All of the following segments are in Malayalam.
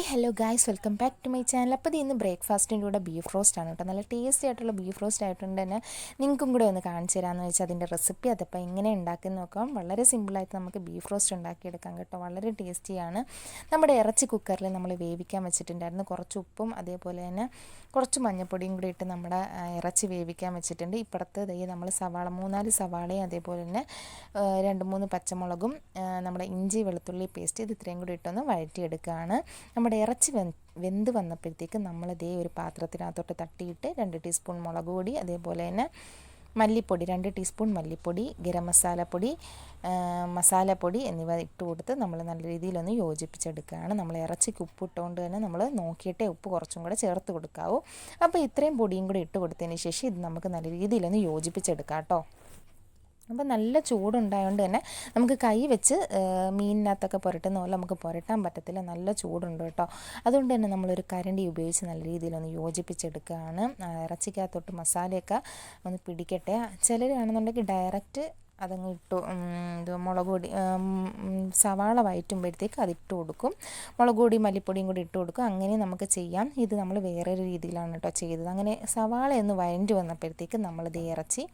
Hello guys, welcome back to my channel. അപ്പോൾ ഇന്ന് ബ്രേക്ക്ഫാസ്റ്റിൻ്റെ കൂടെ ബീഫ് റോസ്റ്റ് ആണ് കേട്ടോ. നല്ല ടേസ്റ്റി ആയിട്ടുള്ള ബീഫ് റോസ്റ്റ് ആയിട്ടുണ്ട് തന്നെ. നിങ്ങൾക്കും കൂടെ ഒന്ന് കാണിച്ചു തരാമെന്ന് വെച്ചാൽ അതിൻ്റെ റെസിപ്പി അതപ്പോൾ എങ്ങനെ ഉണ്ടാക്കുന്ന നോക്കാം. വളരെ സിമ്പിളായിട്ട് നമുക്ക് ബീഫ് റോസ്റ്റ് ഉണ്ടാക്കിയെടുക്കാം കേട്ടോ. വളരെ ടേസ്റ്റിയാണ്. നമ്മുടെ ഇറച്ചി കുക്കറിൽ നമ്മൾ വേവിക്കാൻ വെച്ചിട്ടുണ്ടായിരുന്നു. കുറച്ച് ഉപ്പും അതേപോലെ തന്നെ കുറച്ച് മഞ്ഞൾപ്പൊടിയും കൂടി ഇട്ട് നമ്മുടെ ഇറച്ചി വേവിക്കാൻ വെച്ചിട്ടുണ്ട്. ഇപ്പുറത്ത് നമ്മൾ സവാള 3-4 സവാളയും അതേപോലെ തന്നെ 2-3 പച്ചമുളകും നമ്മുടെ ഇഞ്ചി വെളുത്തുള്ളി പേസ്റ്റ് ഇത് ഇത്രയും കൂടി ഇട്ടൊന്ന് വഴറ്റിയെടുക്കുകയാണ്. നമ്മുടെ ഇറച്ചി വെന്ത് വന്നപ്പോഴത്തേക്ക് നമ്മളിതേ ഒരു പാത്രത്തിനകത്തോട്ട് തട്ടിയിട്ട് 2 ടീസ്പൂൺ മുളക് പൊടി അതേപോലെ തന്നെ മല്ലിപ്പൊടി 2 ടീസ്പൂൺ മല്ലിപ്പൊടി, ഗരം മസാലപ്പൊടി എന്നിവ ഇട്ട് കൊടുത്ത് നമ്മൾ നല്ല രീതിയിലൊന്ന് യോജിപ്പിച്ചെടുക്കുകയാണ്. നമ്മൾ ഇറച്ചിക്ക് ഉപ്പ് ഇട്ടുകൊണ്ട് തന്നെ നമ്മൾ നോക്കിയിട്ടേ ഉപ്പ് കുറച്ചും കൂടെ ചേർത്ത് കൊടുക്കാവൂ. അപ്പോൾ ഇത്രയും പൊടിയും കൂടി ഇട്ട് കൊടുത്തതിന് ശേഷം ഇത് നമുക്ക് നല്ല രീതിയിലൊന്ന് യോജിപ്പിച്ചെടുക്കാം കേട്ടോ. അപ്പോൾ നല്ല ചൂടുണ്ടായതുകൊണ്ട് തന്നെ നമുക്ക് കൈ വെച്ച് മീനിനകത്തൊക്കെ പുരട്ടുന്ന പോലെ നമുക്ക് പുരട്ടാൻ പറ്റത്തില്ല, നല്ല ചൂടുണ്ട് കേട്ടോ. അതുകൊണ്ട് തന്നെ നമ്മളൊരു കരണ്ടി ഉപയോഗിച്ച് നല്ല രീതിയിലൊന്ന് യോജിപ്പിച്ചെടുക്കുകയാണ്. ഇറച്ചിക്കകത്തോട്ട് മസാലയൊക്കെ ഒന്ന് പിടിക്കട്ടെ. ചിലരാണെന്നുണ്ടെങ്കിൽ ഡയറക്റ്റ് അതങ്ങ് മുളക് പൊടി സവാള വഴറ്റുമ്പോഴത്തേക്ക് അതിട്ട് കൊടുക്കും, മുളക് പൊടി മല്ലിപ്പൊടിയും കൂടി ഇട്ട് കൊടുക്കും. അങ്ങനെ നമുക്ക് ചെയ്യാം. ഇത് നമ്മൾ വേറൊരു രീതിയിലാണ് കേട്ടോ ചെയ്തത്. അങ്ങനെ സവാള ഒന്ന് വഴറ്റി വന്നപ്പോഴത്തേക്ക് നമ്മളിത് ഇറച്ചി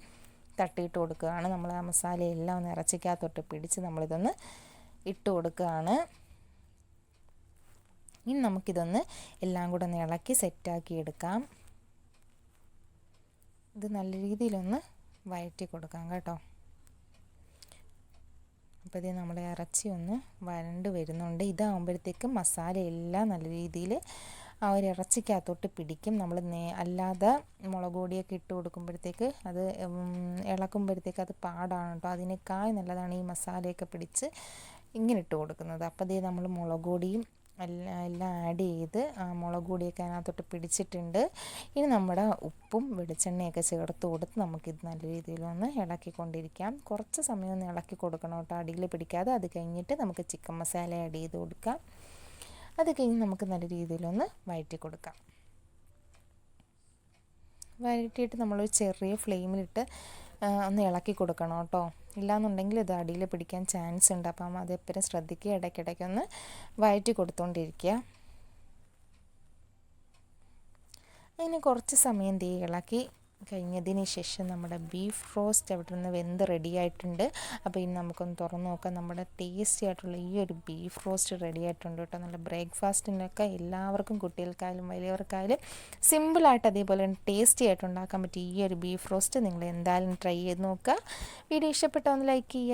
തട്ടിയിട്ട് കൊടുക്കുകയാണ്. നമ്മൾ ആ മസാലയെല്ലാം ഒന്ന് ഇറച്ചിക്കകത്തോട്ട് പിടിച്ച് നമ്മളിതൊന്ന് ഇട്ട് കൊടുക്കുകയാണ്. ഇനി നമുക്കിതൊന്ന് എല്ലാം കൂടെ ഒന്ന് ഇളക്കി സെറ്റാക്കി എടുക്കാം. ഇത് നല്ല രീതിയിലൊന്ന് വഴറ്റി കൊടുക്കാം കേട്ടോ. അപ്പോൾ ഇത് നമ്മുടെ ഇറച്ചി ഒന്ന് വരണ്ട് വരുന്നുണ്ട്. ഇതാകുമ്പോഴത്തേക്കും മസാലയെല്ലാം നല്ല രീതിയിൽ ആ ഒരു ഇറച്ചിക്കകത്തോട്ട് പിടിക്കും. നമ്മൾ അല്ലാതെ മുളക് പൊടിയൊക്കെ ഇട്ട് കൊടുക്കുമ്പോഴത്തേക്ക് അത് ഇളക്കുമ്പോഴത്തേക്ക് അത് പാടാണ് കേട്ടോ. അതിനേക്കാൾ നല്ലതാണ് ഈ മസാലയൊക്കെ പിടിച്ച് ഇങ്ങനെ ഇട്ട് കൊടുക്കുന്നത്. അപ്പോൾ ഇത് നമ്മൾ മുളക് പൊടിയും എല്ലാം ആഡ് ചെയ്ത് മുളക് പൊടിയൊക്കെ അതിനകത്തോട്ട് പിടിച്ചിട്ടുണ്ട്. ഇനി നമ്മുടെ ഉപ്പും വെളിച്ചെണ്ണയൊക്കെ ചേർത്ത് കൊടുത്ത് നമുക്കിത് നല്ല രീതിയിലൊന്ന് ഇളക്കിക്കൊണ്ടിരിക്കാം. കുറച്ച് സമയം ഒന്ന് ഇളക്കി കൊടുക്കണം കേട്ടോ, അടിയിൽ പിടിക്കാതെ. അത് കഴിഞ്ഞിട്ട് നമുക്ക് ചിക്കൻ മസാല ആഡ് ചെയ്ത് കൊടുക്കാം. അത് കഴിഞ്ഞ് നമുക്ക് നല്ല രീതിയിലൊന്ന് വഴറ്റി കൊടുക്കാം. വഴറ്റിയിട്ട് നമ്മളൊരു ചെറിയ ഫ്ലെയിമിലിട്ട് ഒന്ന് ഇളക്കി കൊടുക്കണം കേട്ടോ. ഇല്ലാന്നുണ്ടെങ്കിൽ ഇത് അടിയിൽ പിടിക്കാൻ ചാൻസ് ഉണ്ട്. അപ്പം അതെപ്പോഴും ശ്രദ്ധിക്കുക, ഇടയ്ക്കിടയ്ക്കൊന്ന് വഴറ്റി കൊടുത്തുകൊണ്ടിരിക്കുക. അതിന് കുറച്ച് സമയം ഇളക്കി കഴിഞ്ഞതിന് ശേഷം നമ്മുടെ ബീഫ് റോസ്റ്റ് അവിടെ നിന്ന് വെന്ത് റെഡി ആയിട്ടുണ്ട്. അപ്പോൾ ഇനി നമുക്കൊന്ന് തുറന്ന് നോക്കാം. നമ്മുടെ ടേസ്റ്റി ആയിട്ടുള്ള ഈ ഒരു ബീഫ് റോസ്റ്റ് റെഡി ആയിട്ടുണ്ട് കേട്ടോ. നല്ല ബ്രേക്ക്ഫാസ്റ്റിനൊക്കെ എല്ലാവർക്കും, കുട്ടികൾക്കായാലും വലിയവർക്കായാലും സിമ്പിളായിട്ട് അതേപോലെ ടേസ്റ്റി ആയിട്ട് ഉണ്ടാക്കാൻ പറ്റിയ ഈ ഒരു ബീഫ് റോസ്റ്റ് നിങ്ങൾ എന്തായാലും ട്രൈ ചെയ്ത് നോക്കുക. വീഡിയോ ഇഷ്ടപ്പെട്ടാൽ ഒന്ന് ലൈക്ക് ചെയ്യുക.